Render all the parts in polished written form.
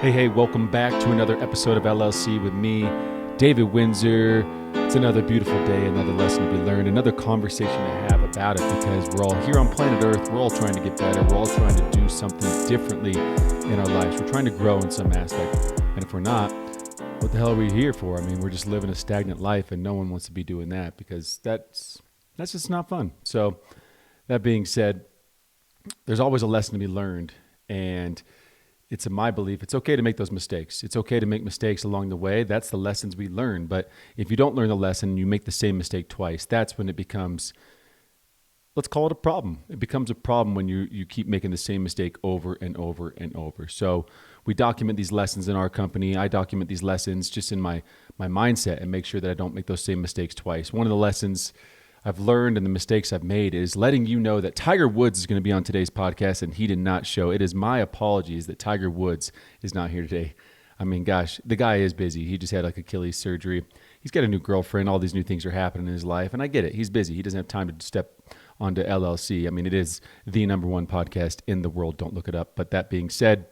Hey, welcome back to another episode of LLC with me, David Wintzer. It's another beautiful day, another lesson to be learned, another conversation to have about it because we're all here on planet Earth. We're all trying to get better. We're all trying to do something differently in our lives. We're trying to grow in some aspect. And if we're not, what the hell are we here for? I mean, we're just living a stagnant life and no one wants to be doing that because that's just not fun. So that being said, there's always a lesson to be learned, and it's in my belief, it's okay to make those mistakes. It's okay to make mistakes along the way. That's the lessons we learn. But if you don't learn the lesson, you make the same mistake twice. That's when it becomes, let's call it a problem. It becomes a problem when you keep making the same mistake over and over and over. So we document these lessons in our company. I document these lessons just in my mindset and make sure that I don't make those same mistakes twice. One of the lessons I've learned and the mistakes I've made is letting you know that Tiger Woods is going to be on today's podcast and he did not show. It is my apologies that Tiger Woods is not here today. I mean, gosh, the guy is busy. He just had like Achilles surgery. He's got a new girlfriend. All these new things are happening in his life. And I get it. He's busy. He doesn't have time to step onto LLC. I mean, it is the number one podcast in the world. Don't look it up. But that being said,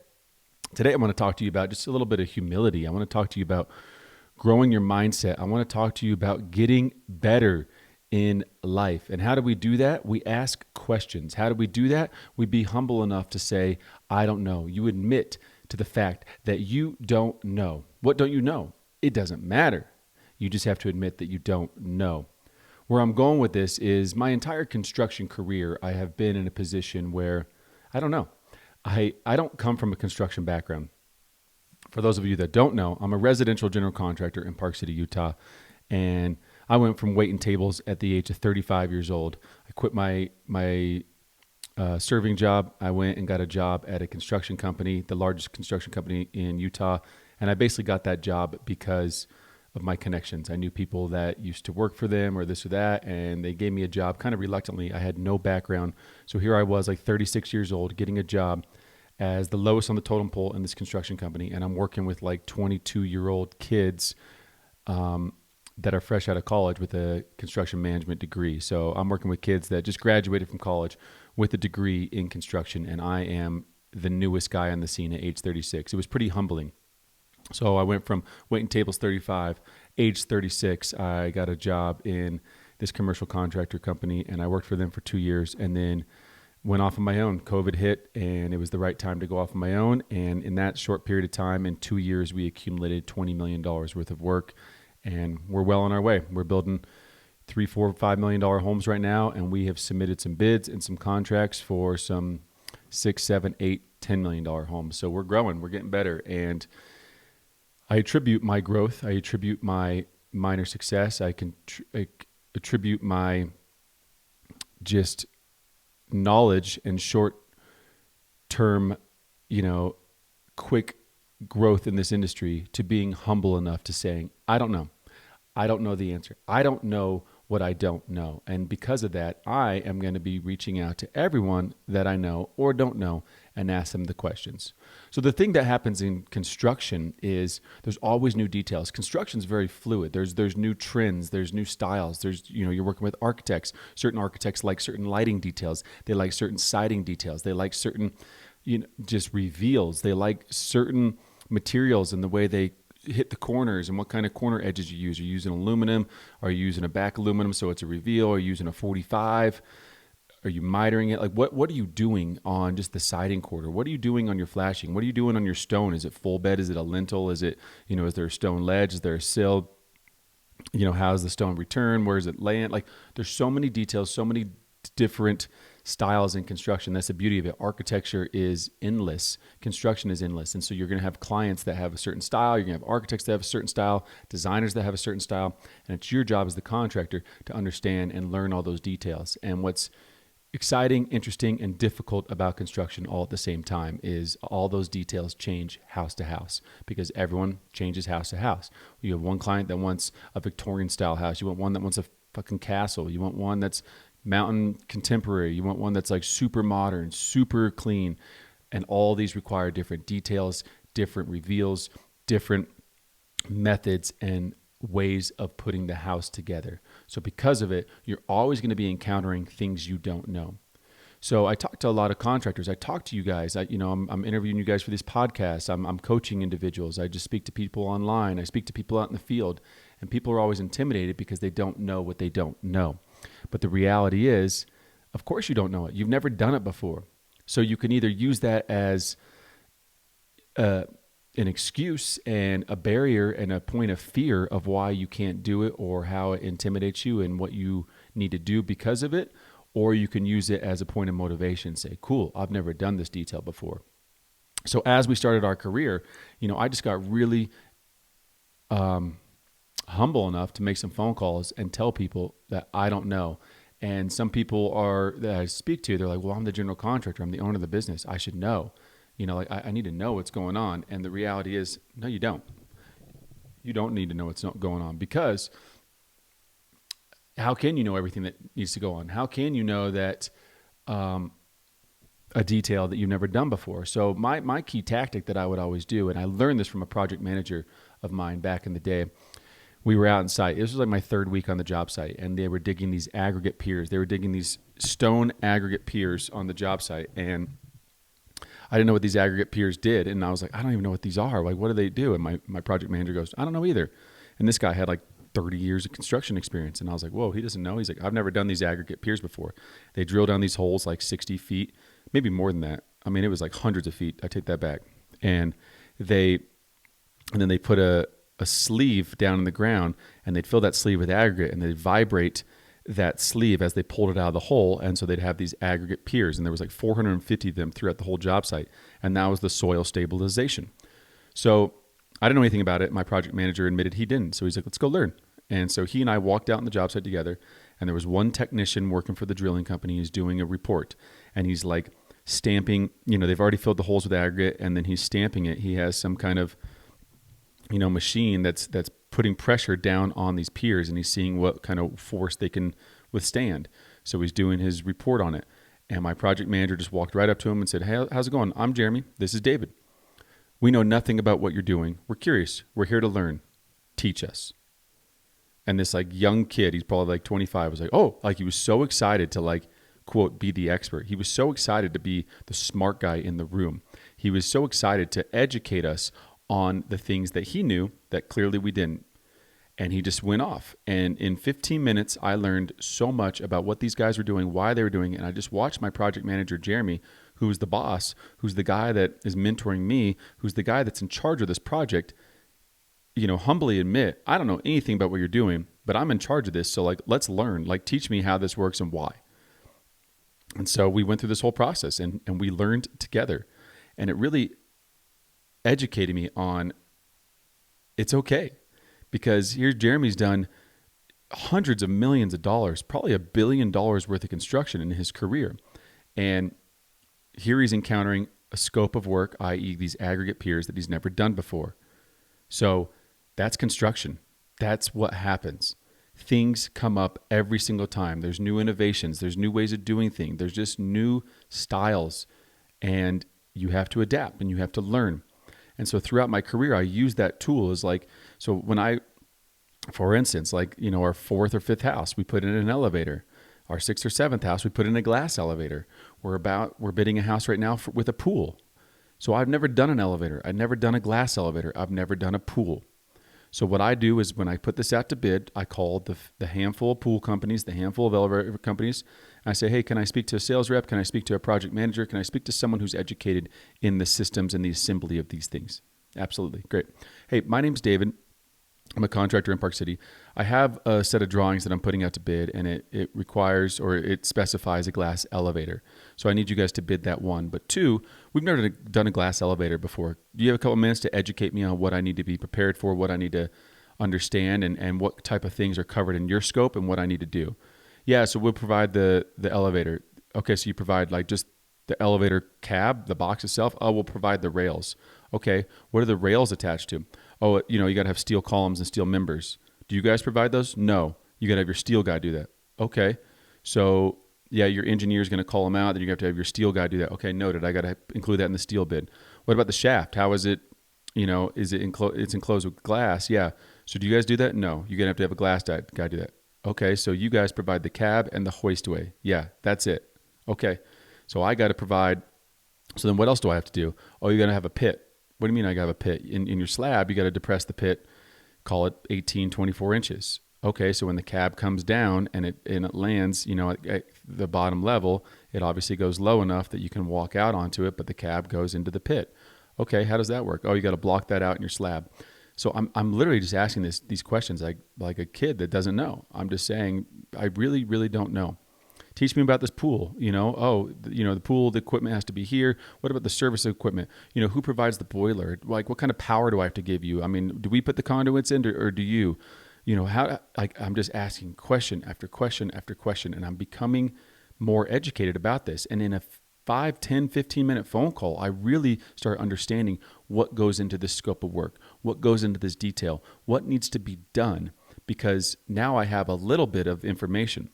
today I want to talk to you about just a little bit of humility. I want to talk to you about growing your mindset. I want to talk to you about getting better in life. And how do we do that? We ask questions. How do we do that? We be humble enough to say, I don't know. You admit to the fact that you don't know. What don't you know? It doesn't matter. You just have to admit that you don't know. Where I'm going with this is my entire construction career, I have been in a position where I don't know. I don't come from a construction background. For those of you that don't know, I'm a residential general contractor in Park City, Utah. And I went from waiting tables at the age of 35 years old. I quit my serving job. I went and got a job at a construction company, the largest construction company in Utah. And I basically got that job because of my connections. I knew people that used to work for them or this or that, and they gave me a job kind of reluctantly. I had no background. So here I was, like 36 years old, getting a job as the lowest on the totem pole in this construction company. And I'm working with like 22-year-old kids that are fresh out of college with a construction management degree. So I'm working with kids that just graduated from college with a degree in construction, and I am the newest guy on the scene at age 36. It was pretty humbling. So I went from waiting tables 35, age 36, I got a job in this commercial contractor company, and I worked for them for 2 years, and then went off on my own. COVID hit, and it was the right time to go off on my own. And in that short period of time, in 2 years, we accumulated $20 million worth of work. And we're well on our way. We're building $3, $4, $5 million homes right now, and we have submitted some bids and some contracts for some $6, $7, $8, $10 million homes. So we're growing. We're getting better. And I attribute my growth. I attribute my minor success. I attribute my just knowledge and short-term, quick growth in this industry to being humble enough to saying, I don't know. I don't know the answer. I don't know what I don't know. And because of that, I am going to be reaching out to everyone that I know or don't know and ask them the questions. So the thing that happens in construction is there's always new details. Construction is very fluid. There's new trends. There's new styles. You're working with architects. Certain architects like certain lighting details. They like certain siding details. They like certain, just reveals. They like certain materials and the way they hit the corners and what kind of corner edges you use. Are you using aluminum? Are you using a back aluminum so it's a reveal? Are you using a 45? Are you mitering it? Like what are you doing on just the siding quarter? What are you doing on your flashing? What are you doing on your stone? Is it full bed? Is it a lintel? Is it, is there a stone ledge? Is there a sill? How's the stone return? Where is it laying? Like there's so many details, so many different styles in construction. That's the beauty of it. Architecture is endless. Construction is endless. And so you're going to have clients that have a certain style. You're going to have architects that have a certain style, designers that have a certain style. And it's your job as the contractor to understand and learn all those details. And what's exciting, interesting, and difficult about construction all at the same time is all those details change house to house because everyone changes house to house. You have one client that wants a Victorian style house. You want one that wants a fucking castle. You want one that's mountain contemporary. You want one that's like super modern, super clean. And all these require different details, different reveals, different methods and ways of putting the house together. So because of it, you're always going to be encountering things you don't know. So I talk to a lot of contractors. I talk to you guys. I'm interviewing you guys for these podcasts. I'm coaching individuals. I just speak to people online. I speak to people out in the field, and people are always intimidated because they don't know what they don't know. But the reality is, of course you don't know it. You've never done it before. So you can either use that as an excuse and a barrier and a point of fear of why you can't do it or how it intimidates you and what you need to do because of it, or you can use it as a point of motivation. Say, cool, I've never done this detail before. So as we started our career, I just got really humble enough to make some phone calls and tell people that I don't know. And some people that I speak to, they're like, well, I'm the general contractor. I'm the owner of the business. I should know. I need to know what's going on. And the reality is, no, you don't. You don't need to know what's going on, because how can you know everything that needs to go on? How can you know that a detail that you've never done before? So my key tactic that I would always do, and I learned this from a project manager of mine back in the day. We were out in site. This was like my third week on the job site, and they were digging these aggregate piers. They were digging these stone aggregate piers on the job site, and I didn't know what these aggregate piers did. And I was like, I don't even know what these are. Like, what do they do? And my project manager goes, I don't know either. And this guy had like 30 years of construction experience. And I was like, whoa, he doesn't know. He's like, I've never done these aggregate piers before. They drill down these holes like 60 feet, maybe more than that. I mean, it was like hundreds of feet. I take that back. And then they put a sleeve down in the ground, and they'd fill that sleeve with aggregate, and they'd vibrate that sleeve as they pulled it out of the hole. And so they'd have these aggregate piers, and there was like 450 of them throughout the whole job site. And that was the soil stabilization. So I didn't know anything about it. My project manager admitted he didn't. So he's like, let's go learn. And so he and I walked out on the job site together, and there was one technician working for the drilling company. He's doing a report, and he's like stamping, they've already filled the holes with aggregate, and then he's stamping it. He has some kind of, machine that's putting pressure down on these piers, and he's seeing what kind of force they can withstand. So he's doing his report on it. And my project manager just walked right up to him and said, hey, how's it going? I'm Jeremy. This is David. We know nothing about what you're doing. We're curious. We're here to learn. Teach us. And this like young kid, he's probably like 25, was like, oh, like he was so excited to like, quote, be the expert. He was so excited to be the smart guy in the room. He was so excited to educate us on the things that he knew that clearly we didn't. And he just went off. And in 15 minutes, I learned so much about what these guys were doing, why they were doing it. And I just watched my project manager, Jeremy, who's the boss, who's the guy that is mentoring me, who's the guy that's in charge of this project, humbly admit, I don't know anything about what you're doing, but I'm in charge of this. So like, let's learn, like teach me how this works and why. And so we went through this whole process, and we learned together. And it really educated me on it's okay, because here Jeremy's done hundreds of millions of dollars, probably $1 billion worth of construction in his career. And here he's encountering a scope of work, i.e. these aggregate piers that he's never done before. So that's construction. That's what happens. Things come up every single time. There's new innovations. There's new ways of doing things. There's just new styles, and you have to adapt and you have to learn. And so throughout my career, I use that tool as like, so when for instance, like, our fourth or fifth house, we put in an elevator. Our sixth or seventh house, we put in a glass elevator. We're bidding a house right now with a pool. So I've never done an elevator. I've never done a glass elevator. I've never done a pool. So what I do is when I put this out to bid, I call the handful of pool companies, the handful of elevator companies, and I say, hey, can I speak to a sales rep? Can I speak to a project manager? Can I speak to someone who's educated in the systems and the assembly of these things? Absolutely. Great. Hey, my name's David. I'm a contractor in Park City. I have a set of drawings that I'm putting out to bid, and it requires, or it specifies, a glass elevator. So I need you guys to bid that one. But two, we've never done a glass elevator before. Do you have a couple minutes to educate me on what I need to be prepared for, what I need to understand, and what type of things are covered in your scope and what I need to do? Yeah, so we'll provide the elevator. Okay, so you provide like just the elevator cab, the box itself. Oh, we'll provide the rails. Okay, what are the rails attached to? Oh, you got to have steel columns and steel members. Do you guys provide those? No. You got to have your steel guy do that. Okay. So, yeah, your engineer is going to call them out. Then you have to have your steel guy do that. Okay, noted. I got to include that in the steel bid. What about the shaft? How is it, is it it's enclosed with glass? Yeah. So do you guys do that? No. You're going to have a glass guy do that. Okay, so you guys provide the cab and the hoistway. Yeah, that's it. Okay. So I got to provide. So then what else do I have to do? Oh, you got to have a pit. What do you mean I got to have a pit? In your slab, you got to depress the pit, call it 18, 24 inches. Okay, so when the cab comes down and it lands, at the bottom level, it obviously goes low enough that you can walk out onto it, but the cab goes into the pit. Okay, how does that work? Oh, you got to block that out in your slab. So I'm literally just asking these questions like a kid that doesn't know. I'm just saying, I really, really don't know. Teach me about this pool. The pool, the equipment has to be here. What about the service equipment? Who provides the boiler? Like, what kind of power do I have to give you? I mean, do we put the conduits in or do you? I'm just asking question after question after question, and I'm becoming more educated about this. And in a 5, 10, 15-minute phone call, I really start understanding what goes into this scope of work, what goes into this detail, what needs to be done, because now I have a little bit of information.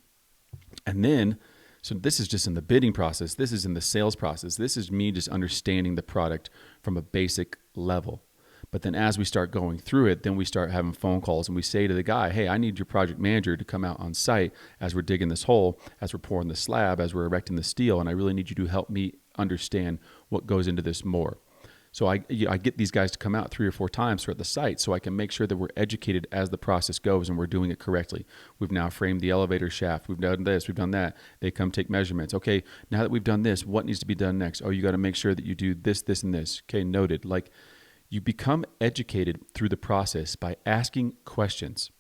And then, so this is just in the bidding process. This is in the sales process. This is me just understanding the product from a basic level. But then as we start going through it, then we start having phone calls and we say to the guy, hey, I need your project manager to come out on site as we're digging this hole, as we're pouring the slab, as we're erecting the steel. And I really need you to help me understand what goes into this more. So I get these guys to come out 3 or 4 times throughout the site so I can make sure that we're educated as the process goes and we're doing it correctly. We've now framed the elevator shaft. We've done this. We've done that. They come take measurements. Okay, now that we've done this, what needs to be done next? Oh, you got to make sure that you do this, this, and this. Okay, noted. Like, you become educated through the process by asking questions.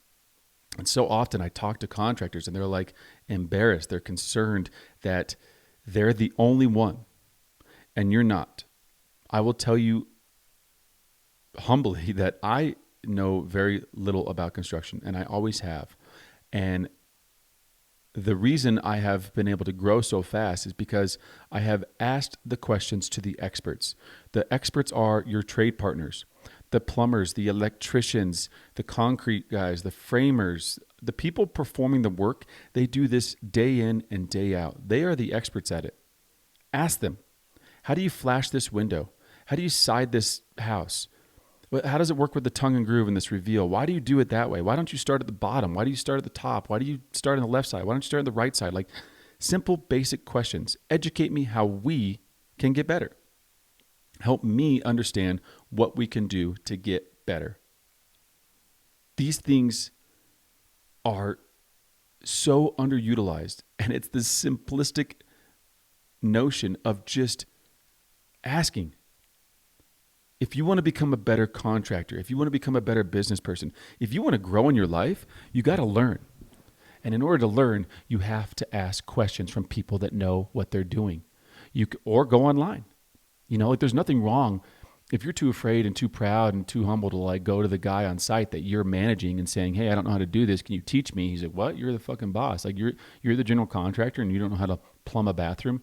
And so often I talk to contractors and they're like embarrassed. They're concerned that they're the only one and you're not. I will tell you humbly that I know very little about construction, and I always have. And the reason I have been able to grow so fast is because I have asked the questions to the experts. The experts are your trade partners, the plumbers, the electricians, the concrete guys, the framers, the people performing the work. They do this day in and day out. They are the experts at it. Ask them, how do you flash this window? How do you side this house? How does it work with the tongue and groove in this reveal? Why do you do it that way? Why don't you start at the bottom? Why do you start at the top? Why do you start on the left side? Why don't you start on the right side? Like, simple, basic questions. Educate me how we can get better. Help me understand what we can do to get better. These things are so underutilized, and it's the simplistic notion of just asking. If you want to become a better contractor, if you want to become a better business person, if you want to grow in your life, you got to learn. And in order to learn, you have to ask questions from people that know what they're doing. Or go online. There's nothing wrong if you're too afraid and too proud and too humble to go to the guy on site that you're managing and saying, hey, I don't know how to do this. Can you teach me? He's like, what? You're the fucking boss. Like, you're the general contractor and you don't know how to plumb a bathroom?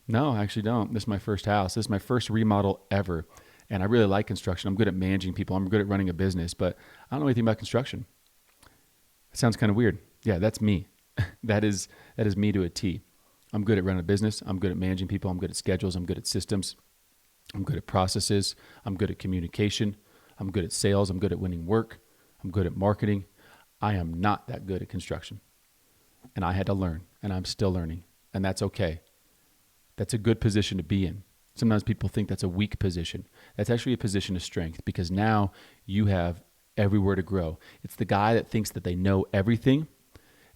No, I actually don't. This is my first house. This is my first remodel ever. And I really like construction. I'm good at managing people. I'm good at running a business, but I don't know anything about construction. It sounds kind of weird. Yeah, that's me. That is me to a T. I'm good at running a business. I'm good at managing people. I'm good at schedules. I'm good at systems. I'm good at processes. I'm good at communication. I'm good at sales. I'm good at winning work. I'm good at marketing. I am not that good at construction. And I had to learn, and I'm still learning. And that's okay. That's a good position to be in. Sometimes people think that's a weak position. That's actually a position of strength because now you have everywhere to grow. It's the guy that thinks that they know everything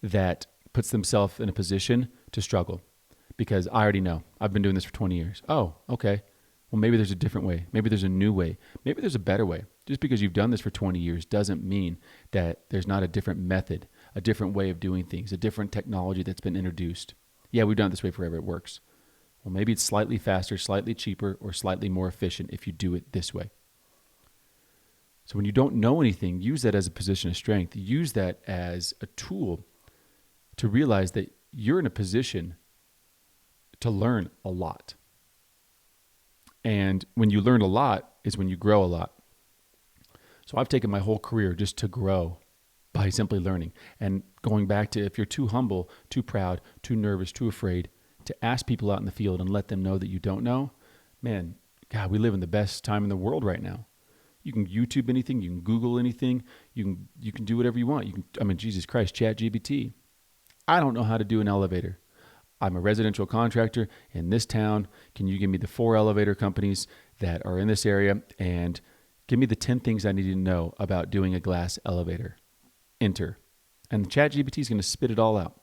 that puts themselves in a position to struggle because I already know. I've been doing this for 20 years. Oh, okay. Well, maybe there's a different way. Maybe there's a new way. Maybe there's a better way. Just because you've done this for 20 years doesn't mean that there's not a different method, a different way of doing things, a different technology that's been introduced. Yeah, we've done it this way forever. It works. Well, maybe it's slightly faster, slightly cheaper, or slightly more efficient if you do it this way. So when you don't know anything, use that as a position of strength. Use that as a tool to realize that you're in a position to learn a lot. And when you learn a lot is when you grow a lot. So I've taken my whole career just to grow by simply learning. And going back to if you're too humble, too proud, too nervous, too afraid, to ask people out in the field and let them know that you don't know, man, God, we live in the best time in the world right now. You can YouTube anything, you can Google anything, you can do whatever you want. Jesus Christ, ChatGPT. I don't know how to do an elevator. I'm a residential contractor in this town. Can you give me the 4 elevator companies that are in this area and give me the 10 things I need to know about doing a glass elevator? Enter. And ChatGPT is going to spit it all out.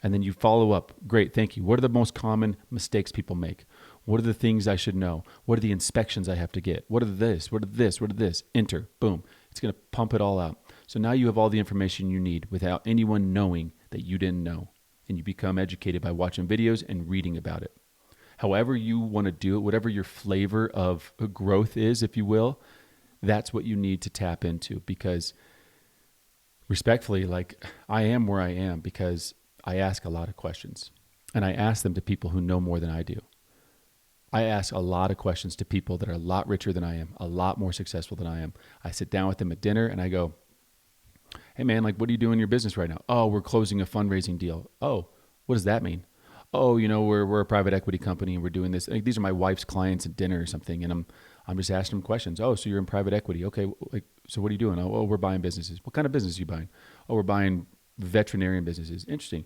And then you follow up. Great, thank you. What are the most common mistakes people make? What are the things I should know? What are the inspections I have to get? What are this? What are this? What are this? Enter. Boom. It's going to pump it all out. So now you have all the information you need without anyone knowing that you didn't know. And you become educated by watching videos and reading about it. However you want to do it, whatever your flavor of growth is, if you will, that's what you need to tap into. Because respectfully, like, I am where I am because I ask a lot of questions, and I ask them to people who know more than I do. I ask a lot of questions to people that are a lot richer than I am, a lot more successful than I am. I sit down with them at dinner and I go, hey man, like, what do you do in your business right now? Oh, we're closing a fundraising deal. Oh, what does that mean? Oh, we're a private equity company and we're doing this. Like, these are my wife's clients at dinner or something. And I'm just asking them questions. Oh, so you're in private equity. Okay. Like, so what are you doing? Oh, we're buying businesses. What kind of business are you buying? Oh, we're buying veterinarian businesses. Interesting.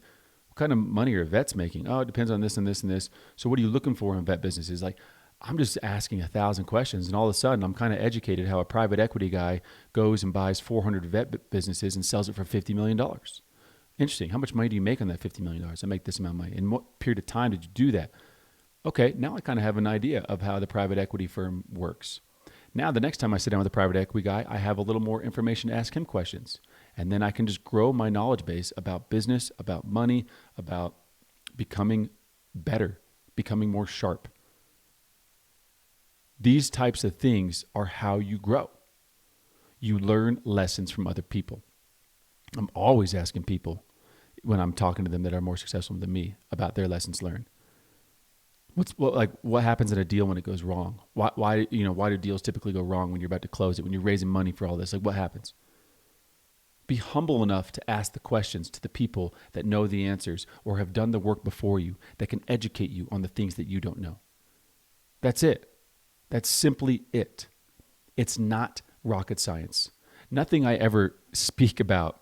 What kind of money are vets making? Oh, it depends on this and this and this. So what are you looking for in vet businesses? Like, I'm just asking 1,000 questions, and all of a sudden I'm kind of educated how a private equity guy goes and buys 400 vet businesses and sells it for $50 million. Interesting. How much money do you make on that $50 million? I make this amount of money. In what period of time did you do that? Okay, now I kind of have an idea of how the private equity firm works. Now, the next time I sit down with a private equity guy, I have a little more information to ask him questions. And then I can just grow my knowledge base about business, about money, about becoming better, becoming more sharp. These types of things are how you grow. You learn lessons from other people. I'm always asking people when I'm talking to them that are more successful than me about their lessons learned. What happens in a deal when it goes wrong? Why do deals typically go wrong when you're about to close it, when you're raising money for all this? Like, what happens? Be humble enough to ask the questions to the people that know the answers or have done the work before you that can educate you on the things that you don't know. That's it. That's simply it. It's not rocket science. Nothing I ever speak about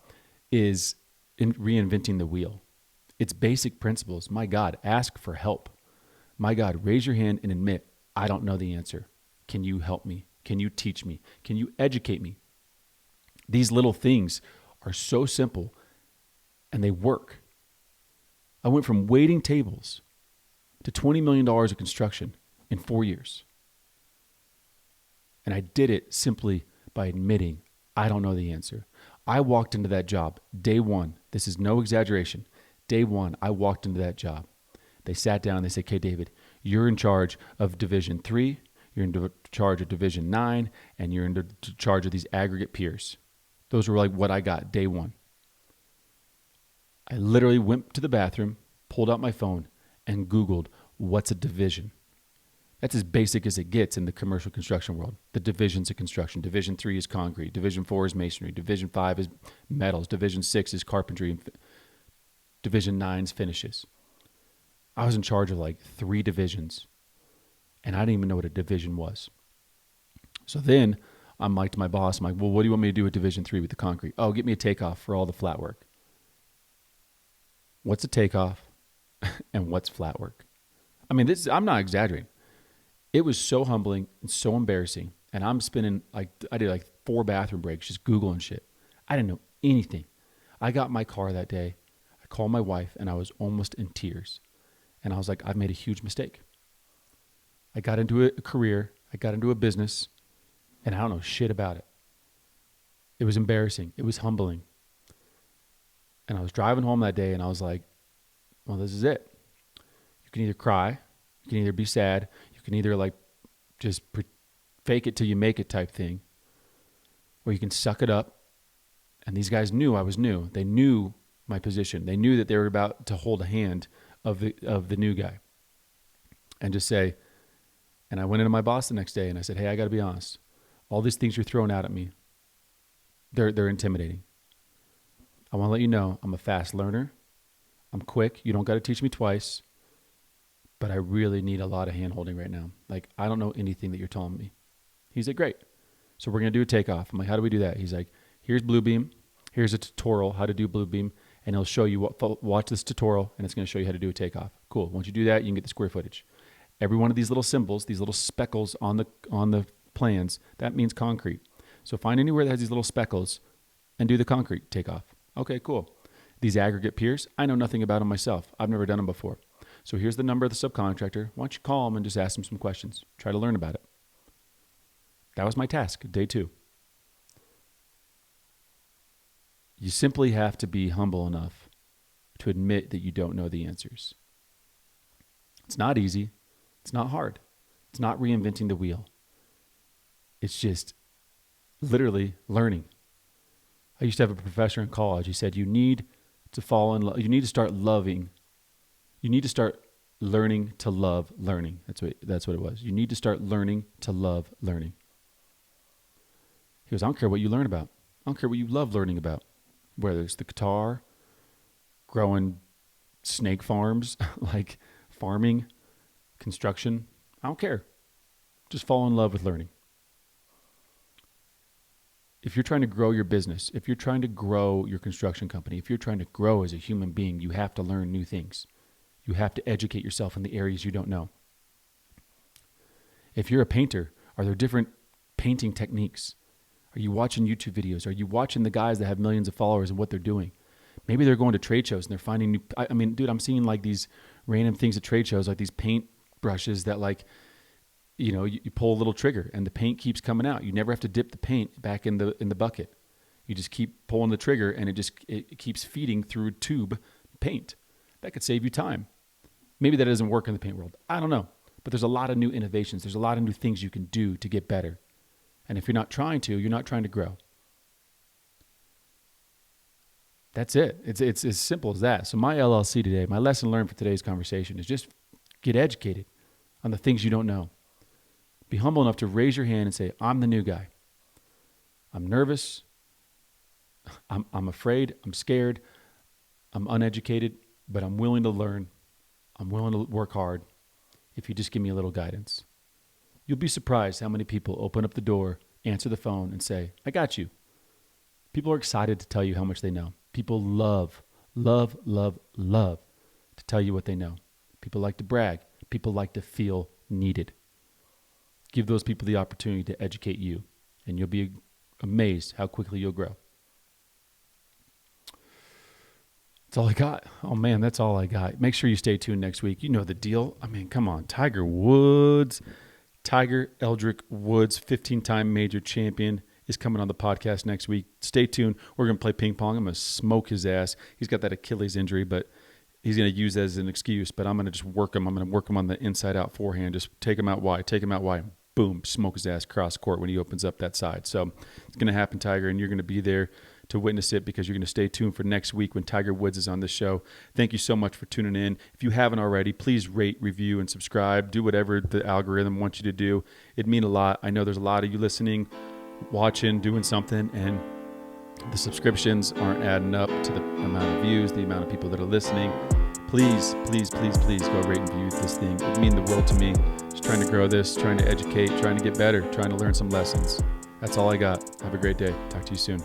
is in reinventing the wheel. It's basic principles. My God, ask for help. My God, raise your hand and admit, I don't know the answer. Can you help me? Can you teach me? Can you educate me? These little things are so simple and they work. I went from waiting tables to $20 million of construction in 4 years. And I did it simply by admitting I don't know the answer. I walked into that job day one. This is no exaggeration. Day one, I walked into that job. They sat down and they said, okay, David, you're in charge of Division 3, you're in charge of Division 9, and you're in charge of these aggregate piers. Those were like what I got day one. I literally went to the bathroom, pulled out my phone, and Googled, what's a division? That's as basic as it gets in the commercial construction world. The divisions of construction. Division 3 is concrete. Division 4 is masonry. Division 5 is metals. Division 6 is carpentry. And Division 9 is finishes. I was in charge of like 3 divisions, and I didn't even know what a division was. So then I'm like to my boss, I'm like, well, what do you want me to do with Division 3 with the concrete? Oh, get me a takeoff for all the flat work. What's a takeoff and what's flat work? I mean, I'm not exaggerating. It was so humbling and so embarrassing. And I'm spending I did 4 bathroom breaks just Googling shit. I didn't know anything. I got in my car that day. I called my wife and I was almost in tears. And I was like, I've made a huge mistake. I got into a career. I got into a business. And I don't know shit about it. It was embarrassing. It was humbling. And I was driving home that day and I was like, well, this is it. You can either cry. You can either be sad. You can either just fake it till you make it type thing. Or you can suck it up. And these guys knew I was new. They knew my position. They knew that they were about to hold a hand of the new guy. And just say, and I went into my boss the next day and I said, hey, I got to be honest. All these things you're throwing out at me, they're intimidating. I want to let you know I'm a fast learner. I'm quick. You don't got to teach me twice. But I really need a lot of hand holding right now. Like, I don't know anything that you're telling me. He's like, great. So we're going to do a takeoff. I'm like, how do we do that? He's like, here's Bluebeam. Here's a tutorial how to do Bluebeam. and it'll show you watch this tutorial, and it's going to show you how to do a takeoff. Cool. Once you do that, you can get the square footage. Every one of these little symbols, these little speckles on the plans, that means concrete. So find anywhere that has these little speckles and do the concrete takeoff. Okay, cool. These aggregate piers, I know nothing about them myself. I've never done them before. So here's the number of the subcontractor. Why don't you call them and just ask them some questions? Try to learn about it. That was my task, day 2. You simply have to be humble enough to admit that you don't know the answers. It's not easy. It's not hard. It's not reinventing the wheel. It's just literally learning. I used to have a professor in college. He said, you need to fall in love. You need to start loving. You need to start learning to love learning. That's what it was. You need to start learning to love learning. He goes, I don't care what you learn about. I don't care what you love learning about. Whether it's the guitar, growing snake farms, like farming, construction. I don't care. Just fall in love with learning. If you're trying to grow your business, if you're trying to grow your construction company, if you're trying to grow as a human being, you have to learn new things. You have to educate yourself in the areas you don't know. If you're a painter, are there different painting techniques? Are you watching YouTube videos? Are you watching the guys that have millions of followers and what they're doing? Maybe they're going to trade shows and they're finding new, I mean, dude, I'm seeing like these random things at trade shows, like these paint brushes that like, you know, you pull a little trigger and the paint keeps coming out. You never have to dip the paint back in the bucket. You just keep pulling the trigger and it keeps feeding through a tube paint. That could save you time. Maybe that doesn't work in the paint world. I don't know. But there's a lot of new innovations. There's a lot of new things you can do to get better. And if you're not trying to, you're not trying to grow. That's it. It's as simple as that. So my LLC today, my lesson learned for today's conversation is just get educated on the things you don't know. Be humble enough to raise your hand and say, I'm the new guy. I'm nervous. I'm afraid. I'm scared. I'm uneducated, but I'm willing to learn. I'm willing to work hard if you just give me a little guidance. You'll be surprised how many people open up the door, answer the phone, and say, I got you. People are excited to tell you how much they know. People love to tell you what they know. People like to brag. People like to feel needed. Give those people the opportunity to educate you, and you'll be amazed how quickly you'll grow. That's all I got. Oh, man, that's all I got. Make sure you stay tuned next week. You know the deal. I mean, come on. Tiger Eldrick Woods, 15-time major champion, is coming on the podcast next week. Stay tuned. We're going to play ping pong. I'm going to smoke his ass. He's got that Achilles injury, but he's going to use that as an excuse. But I'm going to just work him. I'm going to work him on the inside-out forehand. Just take him out wide. Boom, smoke his ass cross court when he opens up that side. So it's going to happen, Tiger, and you're going to be there to witness it because you're going to stay tuned for next week when Tiger Woods is on this show. Thank you so much for tuning in. If you haven't already, please rate, review, and subscribe. Do whatever the algorithm wants you to do. It'd mean a lot. I know there's a lot of you listening, watching, doing something, and the subscriptions aren't adding up to the amount of views, the amount of people that are listening. Please go rate and view this thing. It means the world to me. Just trying to grow this, trying to educate, trying to get better, trying to learn some lessons. That's all I got. Have a great day. Talk to you soon.